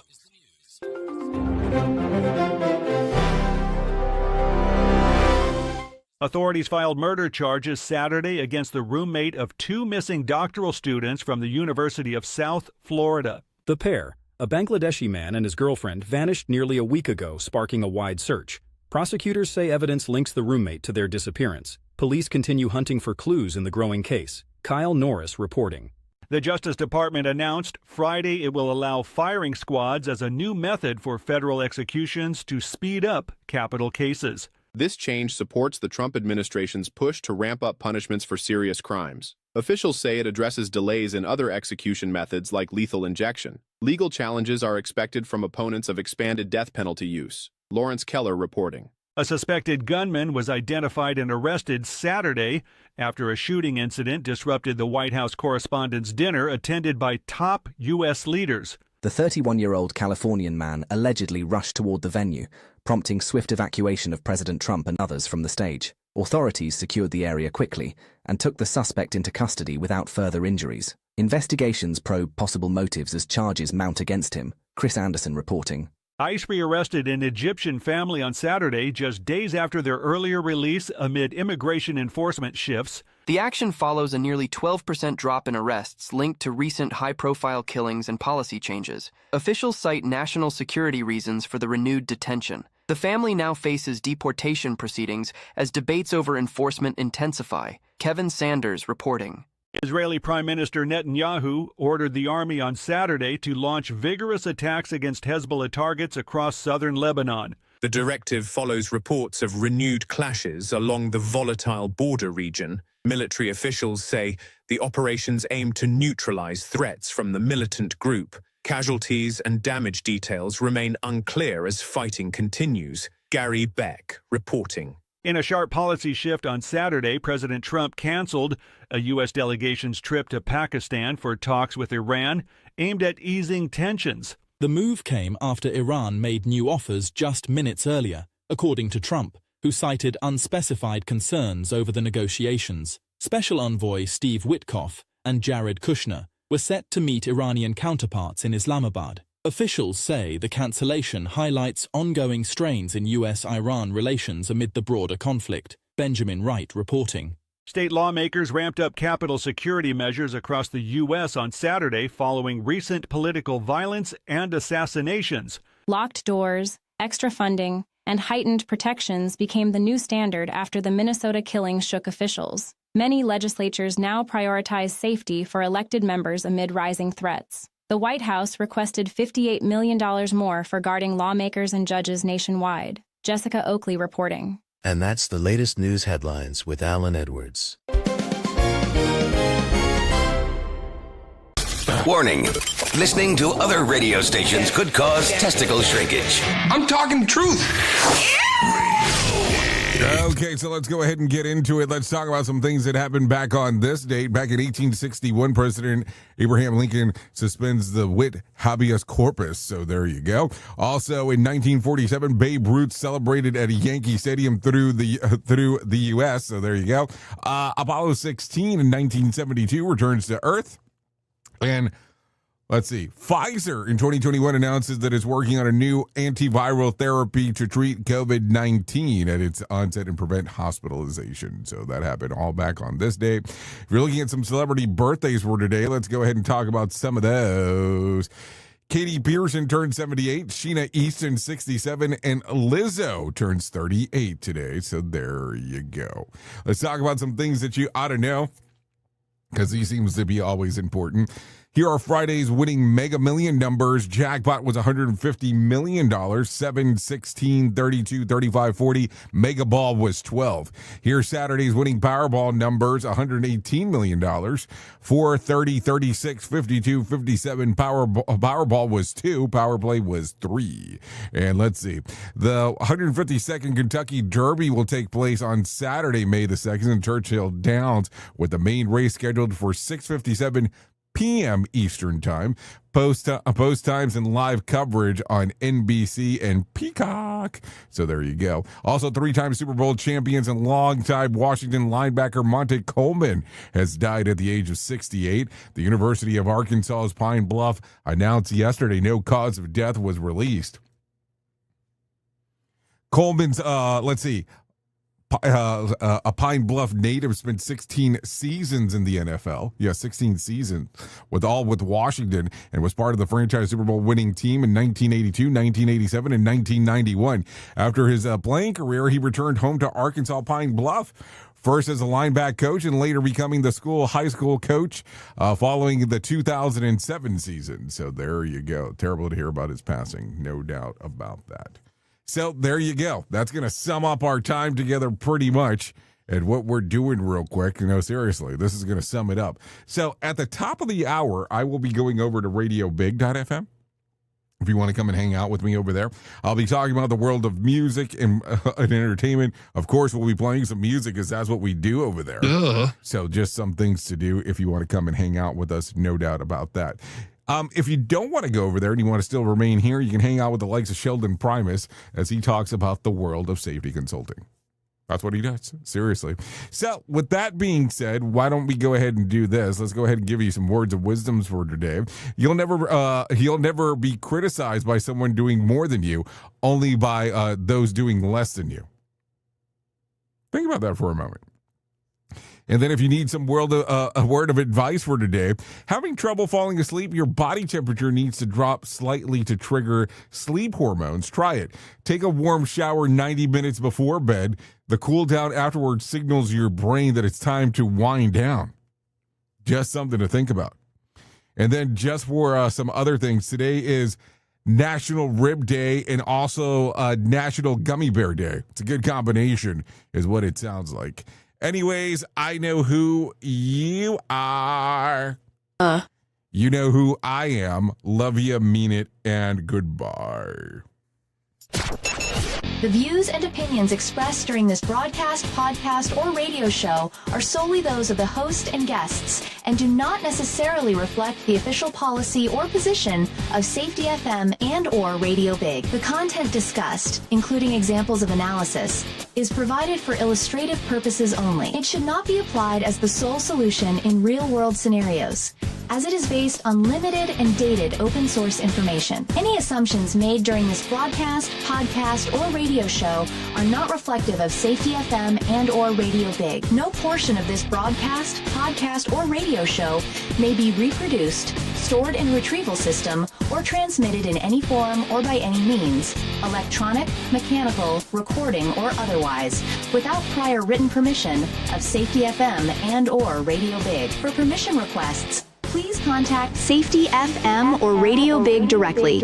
Authorities filed murder charges Saturday against the roommate of two missing doctoral students from the University of South Florida. The pair, a Bangladeshi man and his girlfriend, vanished nearly a week ago, sparking a wide search. Prosecutors say evidence links the roommate to their disappearance. Police continue hunting for clues in the growing case. Kyle Norris reporting. The Justice Department announced Friday it will allow firing squads as a new method for federal executions to speed up capital cases. This change supports the Trump administration's push to ramp up punishments for serious crimes. Officials say it addresses delays in other execution methods like lethal injection. Legal challenges are expected from opponents of expanded death penalty use. Lawrence Keller reporting. A suspected gunman was identified and arrested Saturday after a shooting incident disrupted the White House Correspondents Dinner attended by top U.S. leaders. The 31-year-old Californian man allegedly rushed toward the venue, prompting swift evacuation of President Trump and others from the stage. Authorities secured the area quickly and took the suspect into custody without further injuries. Investigations probe possible motives as charges mount against him. Chris Anderson reporting. ICE rearrested an Egyptian family on Saturday, just days after their earlier release amid immigration enforcement shifts. The action follows a nearly 12% drop in arrests linked to recent high-profile killings and policy changes. Officials cite national security reasons for the renewed detention. The family now faces deportation proceedings as debates over enforcement intensify. Kevin Sanders reporting. Israeli Prime Minister Netanyahu ordered the army on Saturday to launch vigorous attacks against Hezbollah targets across southern Lebanon. The directive follows reports of renewed clashes along the volatile border region. Military officials say the operations aim to neutralize threats from the militant group. Casualties and damage details remain unclear as fighting continues. Gary Beck reporting. In a sharp policy shift on Saturday, President Trump canceled a U.S. delegation's trip to Pakistan for talks with Iran aimed at easing tensions. The move came after Iran made new offers just minutes earlier, according to Trump, who cited unspecified concerns over the negotiations. Special Envoy Steve Witkoff and Jared Kushner were set to meet Iranian counterparts in Islamabad. Officials say the cancellation highlights ongoing strains in U.S.-Iran relations amid the broader conflict. Benjamin Wright reporting. State lawmakers ramped up Capitol security measures across the U.S. on Saturday following recent political violence and assassinations. Locked doors, extra funding, and heightened protections became the new standard after the Minnesota killing shook officials. Many legislatures now prioritize safety for elected members amid rising threats. The White House requested $58 million more for guarding lawmakers and judges nationwide. Jessica Oakley reporting. And that's the latest news headlines with Alan Edwards. Warning. Listening to other radio stations could cause testicle shrinkage. I'm talking truth. Okay, so let's go ahead and get into it. Let's talk about some things that happened back on this date. Back in 1861, President Abraham Lincoln suspends the writ habeas corpus. So there you go. Also, in 1947, Babe Ruth celebrated at a Yankee Stadium through the U.S. So there you go. Apollo 16 in 1972 returns to Earth. And let's see. Pfizer in 2021 announces that it's working on a new antiviral therapy to treat COVID-19 at its onset and prevent hospitalization. So that happened all back on this day. If you're looking at some celebrity birthdays for today, let's go ahead and talk about some of those. Katie Pearson turned 78, Sheena Easton 67, and Lizzo turns 38 today. So there you go. Let's talk about some things that you ought to know, because these seems to be always important. Here are Friday's winning Mega Million numbers. Jackpot was $150 million, 7, 16, 32, 35, 40. Mega Ball was 12. Here's Saturday's winning Powerball numbers, $118 million, 4, 30, 36, 52, 57. Powerball was 2. Power Play was 3. And let's see. The 152nd Kentucky Derby will take place on Saturday, May the 2nd in Churchill Downs, with the main race scheduled for 6:57 p.m. Eastern Time. Post times and live coverage on NBC and Peacock. So there you go. Also, 3-time Super Bowl champions and longtime Washington linebacker Monte Coleman has died at the age of 68. The University of Arkansas's Pine Bluff announced yesterday no cause of death was released. Coleman's, a Pine Bluff native, spent 16 seasons in the NFL. Yeah, 16 seasons with Washington, and was part of the franchise Super Bowl winning team in 1982, 1987, and 1991. After his playing career, he returned home to Arkansas Pine Bluff, first as a linebacker coach and later becoming the high school coach following the 2007 season. So there you go. Terrible to hear about his passing, no doubt about that. So there you go. That's going to sum up our time together pretty much and what we're doing real quick. No, seriously, this is going to sum it up. So at the top of the hour, I will be going over to radiobig.fm. If you want to come and hang out with me over there, I'll be talking about the world of music and entertainment. Of course, we'll be playing some music because that's what we do over there. So just some things to do if you want to come and hang out with us, no doubt about that. If you don't want to go over there and you want to still remain here, you can hang out with the likes of Sheldon Primus as he talks about the world of safety consulting. That's what he does. Seriously. So with that being said, why don't we go ahead and do this? Let's go ahead and give you some words of wisdom for today. You'll never be criticized by someone doing more than you, only by those doing less than you. Think about that for a moment. And then if you need some a word of advice for today, having trouble falling asleep, your body temperature needs to drop slightly to trigger sleep hormones. Try it. Take a warm shower 90 minutes before bed. The cool down afterwards signals your brain that it's time to wind down. Just something to think about. And then just for some other things, today is National Rib Day and also National Gummy Bear Day. It's a good combination is what it sounds like. Anyways, I know who you are. You know who I am. Love you, mean it, and goodbye. The views and opinions expressed during this broadcast, podcast, or radio show are solely those of the host and guests and do not necessarily reflect the official policy or position of Safety FM and or Radio Big. The content discussed, including examples of analysis, is provided for illustrative purposes only. It should not be applied as the sole solution in real-world scenarios. as it is based on limited and dated open source information. Any assumptions made during this broadcast, podcast, or radio show are not reflective of Safety FM and or Radio Big. No portion of this broadcast, podcast, or radio show may be reproduced, stored in a retrieval system, or transmitted in any form or by any means, electronic, mechanical, recording, or otherwise, without prior written permission of Safety FM and or Radio Big. For permission requests, please contact Safety FM or Radio Big directly.